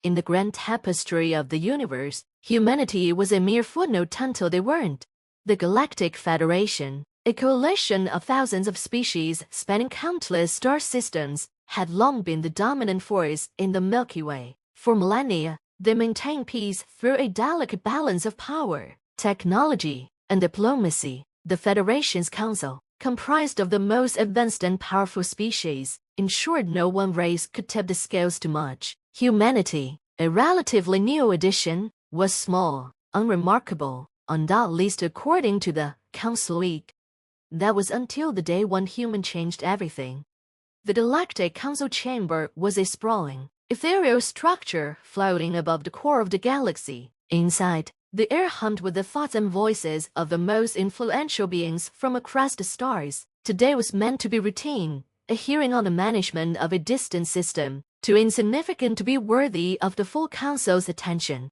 In the grand tapestry of the universe, humanity was a mere footnote until they weren't. The Galactic Federation, a coalition of thousands of species spanning countless star systems, had long been the dominant force in the Milky Way. For millennia, they maintained peace through a delicate balance of power, technology, and diplomacy. The Federation's council, comprised of the most advanced and powerful species, ensured no one race could tip the scales too much. Humanity, a relatively new addition, was small, unremarkable, at least according to the Council Week. That was until the day one human changed everything. The Galactic Council Chamber was a sprawling, ethereal structure floating above the core of the galaxy. Inside, the air hummed with the thoughts and voices of the most influential beings from across the stars. Today was meant to be routine, a hearing on the management of a distant system, too insignificant to be worthy of the full council's attention.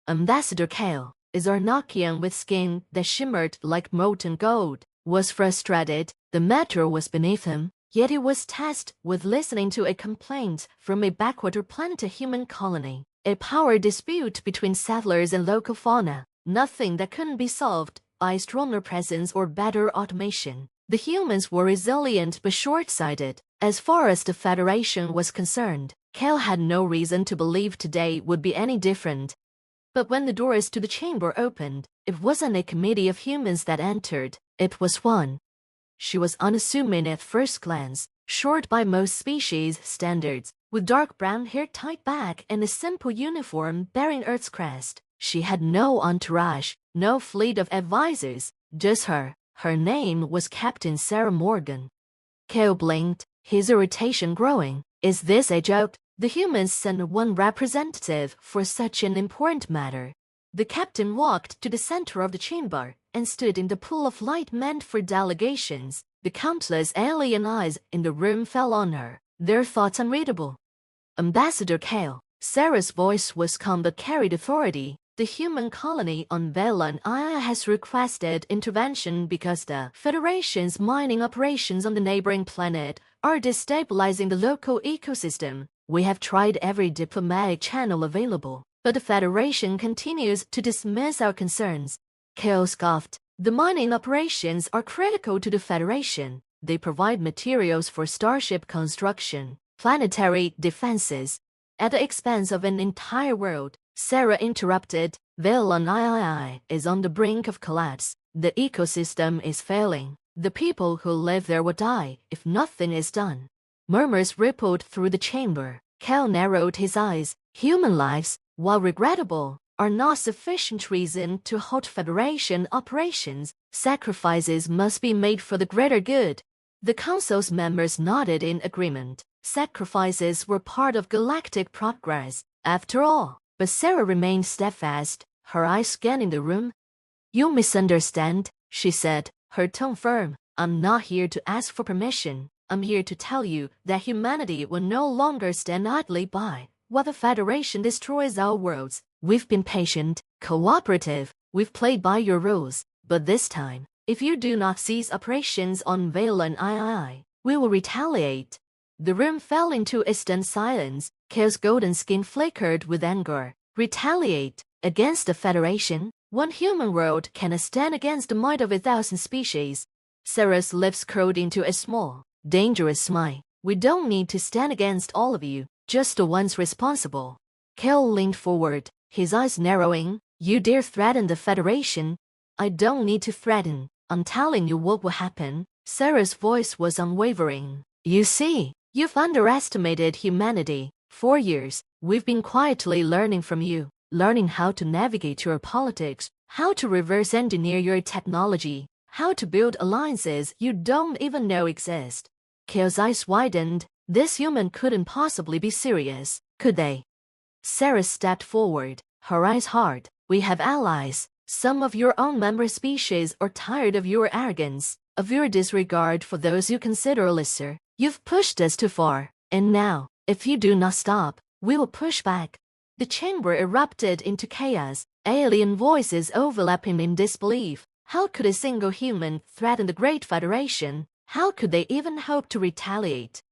Ambassador Kale, a Zarnakian with skin that shimmered like molten gold, was frustrated. The matter was beneath him, yet he was tasked with listening to a complaint from a backwater planet human colony, a power dispute between settlers and local fauna, nothing that couldn't be solved by stronger presence or better automation. The humans were resilient but short-sighted. As far as the Federation was concerned, Kale had no reason to believe today would be any different. But when the doors to the chamber opened, it wasn't a committee of humans that entered, it was one. She was unassuming at first glance, short by most species standards, with dark brown hair tied back and a simple uniform bearing Earth's crest. She had no entourage, no fleet of advisors, just her. Her name was Captain Sarah Morgan. Kale blinked, his irritation growing. Is this a joke? The humans sent one representative for such an important matter. The captain walked to the center of the chamber and stood in the pool of light meant for delegations. The countless alien eyes in the room fell on her, their thoughts unreadable. Ambassador Kale, Sarah's voice was calm but carried authority. The human colony on Velan has requested intervention because the Federation's mining operations on the neighboring planet are destabilizing the local ecosystem. We have tried every diplomatic channel available, but the Federation continues to dismiss our concerns. Kale scoffed. The mining operations are critical to the Federation. They provide materials for starship construction, planetary defenses, at the expense of an entire world. Sarah interrupted. Velan is on the brink of collapse. The ecosystem is failing. The people who live there will die if nothing is done. Murmurs rippled through the chamber. Kale narrowed his eyes. Human lives, while regrettable, are not sufficient reason to halt Federation operations. Sacrifices must be made for the greater good. The Council's members nodded in agreement. Sacrifices were part of galactic progress, after all. But Sarah remained steadfast, her eyes scanning the room. You misunderstand, she said, her tone firm. I'm not here to ask for permission. I'm here to tell you that humanity will no longer stand idly by while the Federation destroys our worlds. We've been patient, cooperative, we've played by your rules. But this time, if you do not cease operations on Velan we will retaliate. The room fell into a stunned silence. Kale's golden skin flickered with anger. Retaliate against the Federation? One human world can stand against the might of 1,000 species. Sarah's lips curled into a small, dangerous smile. We don't need to stand against all of you, just the ones responsible. Kale leaned forward, his eyes narrowing. You dare threaten the Federation? I don't need to threaten. I'm telling you what will happen. Sarah's voice was unwavering. You see, you've underestimated humanity. 4 years, we've been quietly learning from you, learning how to navigate your politics, how to reverse engineer your technology, how to build alliances you don't even know exist. Kale's eyes widened. This human couldn't possibly be serious, could they? Sarah stepped forward, her eyes hard. We have allies. Some of your own member species are tired of your arrogance, of your disregard for those you consider lesser. You've pushed us too far, and now, if you do not stop, we will push back. The chamber erupted into chaos, alien voices overlapping in disbelief. How could a single human threaten the Great Federation? How could they even hope to retaliate?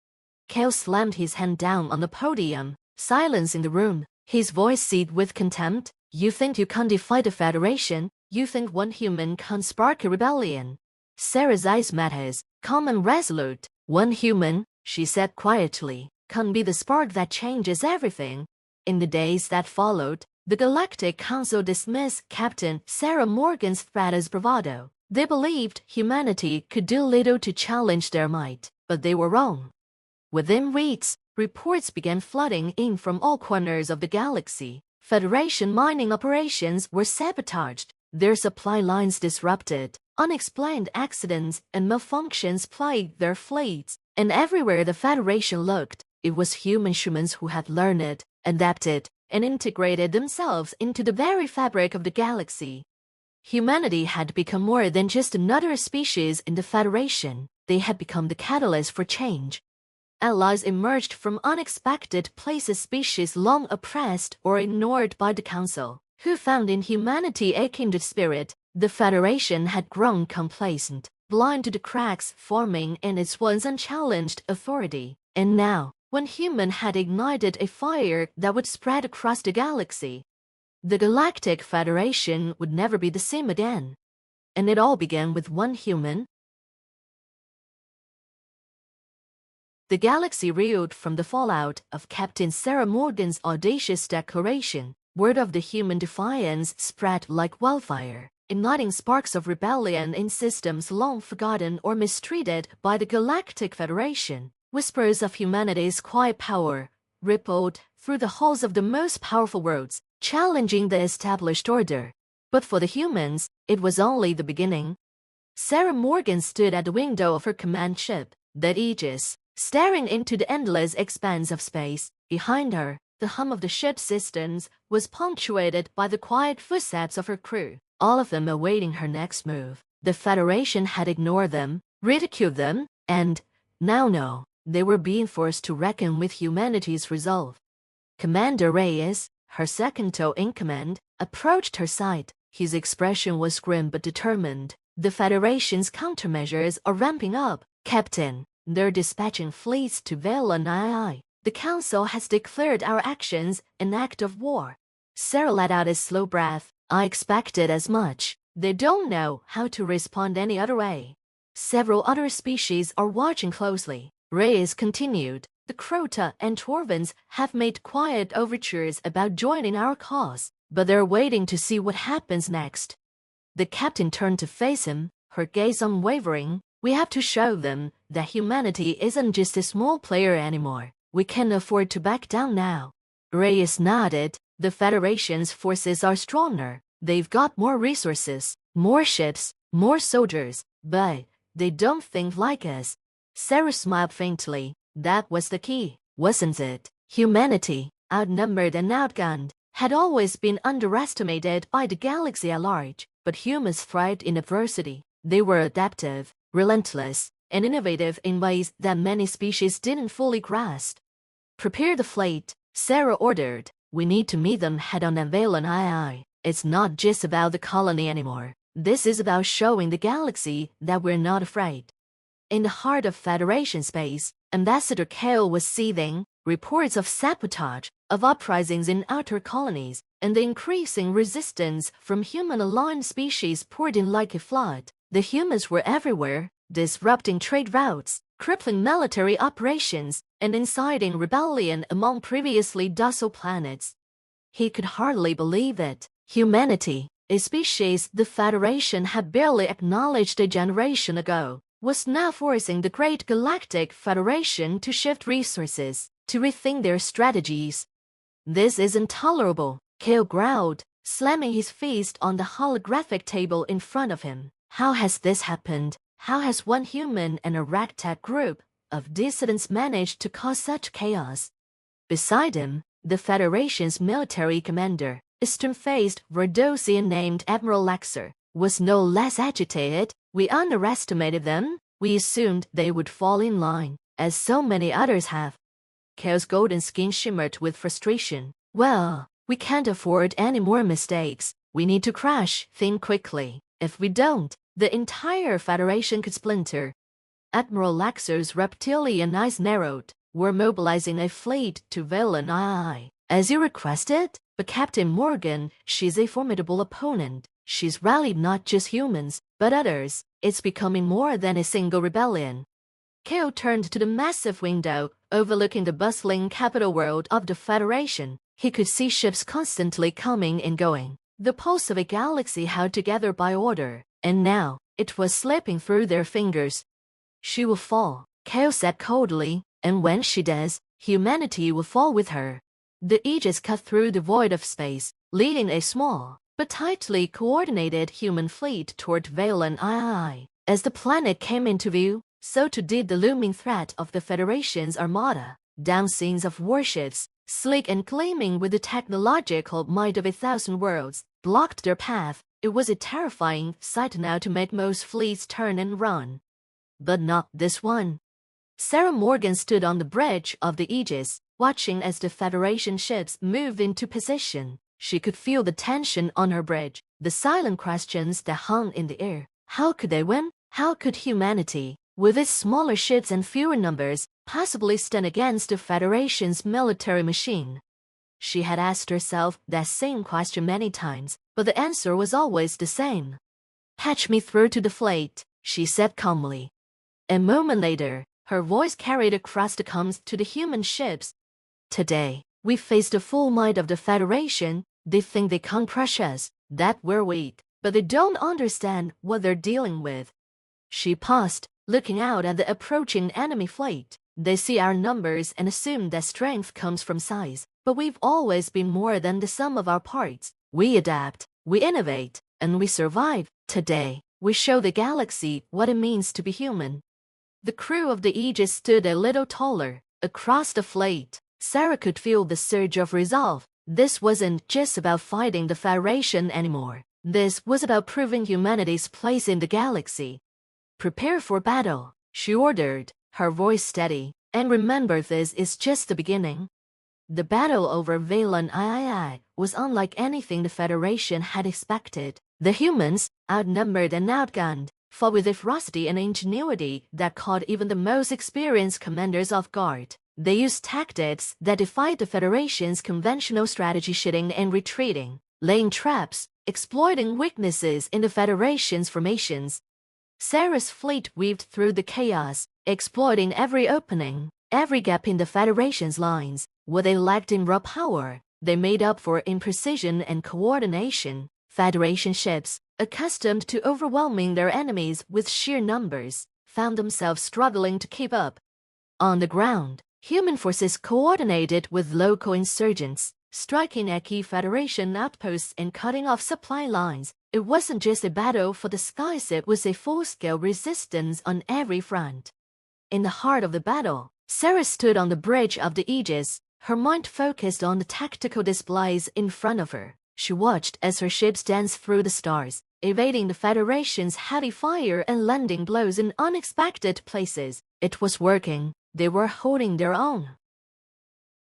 Kale slammed his hand down on the podium. Silence in the room. His voice seethed with contempt. You think you can't defy the Federation? You think one human can't spark a rebellion? Sarah's eyes met his, calm and resolute. One human, she said quietly, can be the spark that changes everything. In the days that followed, the Galactic Council dismissed Captain Sarah Morgan's threat as bravado. They believed humanity could do little to challenge their might, but they were wrong. Within weeks, reports began flooding in from all corners of the galaxy. Federation mining operations were sabotaged, their supply lines disrupted, unexplained accidents and malfunctions plagued their fleets, and everywhere the Federation looked, it was human humans who had learned, adapted, and integrated themselves into the very fabric of the galaxy. Humanity had become more than just another species in the Federation. They had become the catalyst for change. Allies emerged from unexpected places, species long oppressed or ignored by the Council, who found in humanity a kindred spirit. The Federation had grown complacent, blind to the cracks forming in its once unchallenged authority. And now, when human had ignited a fire that would spread across the galaxy, the Galactic Federation would never be the same again. And it all began with one human. The galaxy reeled from the fallout of Captain Sarah Morgan's audacious declaration. Word of the human defiance spread like wildfire, igniting sparks of rebellion in systems long forgotten or mistreated by the Galactic Federation. Whispers of humanity's quiet power rippled through the halls of the most powerful worlds, challenging the established order. But for the humans, it was only the beginning. Sarah Morgan stood at the window of her command ship, the Aegis, staring into the endless expanse of space. Behind her, the hum of the ship's systems was punctuated by the quiet footsteps of her crew, all of them awaiting her next move. The Federation had ignored them, ridiculed them, and now they were being forced to reckon with humanity's resolve. Commander Reyes, her second-in-command, approached her side. His expression was grim but determined. The Federation's countermeasures are ramping up, Captain. They're dispatching fleets to Valen II. The Council has declared our actions an act of war. Sarah let out a slow breath. I expected as much. They don't know how to respond any other way. Several other species are watching closely. Reyes continued. The Crota and Torvans have made quiet overtures about joining our cause, but they're waiting to see what happens next. The captain turned to face him, her gaze unwavering. We have to show them that humanity isn't just a small player anymore. We can't afford to back down now. Reyes nodded. The Federation's forces are stronger. They've got more resources, more ships, more soldiers, but they don't think like us. Sarah smiled faintly. That was the key, wasn't it? Humanity, outnumbered and outgunned, had always been underestimated by the galaxy at large, but humans thrived in adversity. They were adaptive, relentless, and innovative in ways that many species didn't fully grasp. Prepare the fleet, Sarah ordered. We need to meet them head-on at Valen II. It's not just about the colony anymore. This is about showing the galaxy that we're not afraid. In the heart of Federation space, Ambassador Kale was seething. Reports of sabotage, of uprisings in outer colonies, and the increasing resistance from human-aligned species poured in like a flood. The humans were everywhere, disrupting trade routes, crippling military operations, and inciting rebellion among previously docile planets. He could hardly believe it. Humanity, a species the Federation had barely acknowledged a generation ago, was now forcing the great Galactic Federation to shift resources, to rethink their strategies. This is intolerable, Kale growled, slamming his fist on the holographic table in front of him. How has this happened? How has one human and a ragtag group of dissidents managed to cause such chaos? Beside him, the Federation's military commander, a stern-faced Rhodosian named Admiral Laxer, was no less agitated. We underestimated them. We assumed they would fall in line, as so many others have. Kale's golden skin shimmered with frustration. Well, we can't afford any more mistakes. We need to crash, think quickly. If we don't, the entire Federation could splinter. Admiral Laxer's reptilian eyes narrowed. We're mobilizing a fleet to Valen II. As you requested, but Captain Morgan, she's a formidable opponent. She's rallied not just humans, but others. It's becoming more than a single rebellion. Ko turned to the massive window, overlooking the bustling capital world of the Federation. He could see ships constantly coming and going. The pulse of a galaxy held together by order, and now, it was slipping through their fingers. She will fall, Ko said coldly, and when she does, humanity will fall with her. The Aegis cut through the void of space, leading a small, but tightly coordinated human fleet toward Valen II. As the planet came into view, so too did the looming threat of the Federation's armada. Down scenes of warships, sleek and gleaming with the technological might of 1,000 worlds, blocked their path. It was a terrifying sight now to make most fleets turn and run. But not this one. Sarah Morgan stood on the bridge of the Aegis, watching as the Federation ships moved into position. She could feel the tension on her bridge, the silent questions that hung in the air. How could they win? How could humanity, with its smaller ships and fewer numbers, possibly stand against the Federation's military machine? She had asked herself that same question many times, but the answer was always the same. "Patch me through to the fleet," she said calmly. A moment later, her voice carried across the comms to the human ships. "Today, we face the full might of the Federation. They think they can't crush us, that we're weak, but they don't understand what they're dealing with." She paused, looking out at the approaching enemy fleet. "They see our numbers and assume that strength comes from size, but we've always been more than the sum of our parts. We adapt, we innovate, and we survive. Today, we show the galaxy what it means to be human." The crew of the Aegis stood a little taller. Across the fleet, Sarah could feel the surge of resolve. This wasn't just about fighting the Federation anymore. This was about proving humanity's place in the galaxy. "Prepare for battle," she ordered, her voice steady. "And remember, this is just the beginning." The battle over Valen II was unlike anything the Federation had expected. The humans, outnumbered and outgunned, fought with a ferocity and ingenuity that caught even the most experienced commanders off guard. They used tactics that defied the Federation's conventional strategy, shooting and retreating, laying traps, exploiting weaknesses in the Federation's formations. Sarah's fleet weaved through the chaos, exploiting every opening, every gap in the Federation's lines. What they lacked in raw power, they made up for in precision and coordination. Federation ships, accustomed to overwhelming their enemies with sheer numbers, found themselves struggling to keep up. On the ground, human forces coordinated with local insurgents, striking at key Federation outposts and cutting off supply lines. It wasn't just a battle for the skies, it was a full-scale resistance on every front. In the heart of the battle, Sarah stood on the bridge of the Aegis, her mind focused on the tactical displays in front of her. She watched as her ships danced through the stars, evading the Federation's heavy fire and landing blows in unexpected places. It was working. They were holding their own.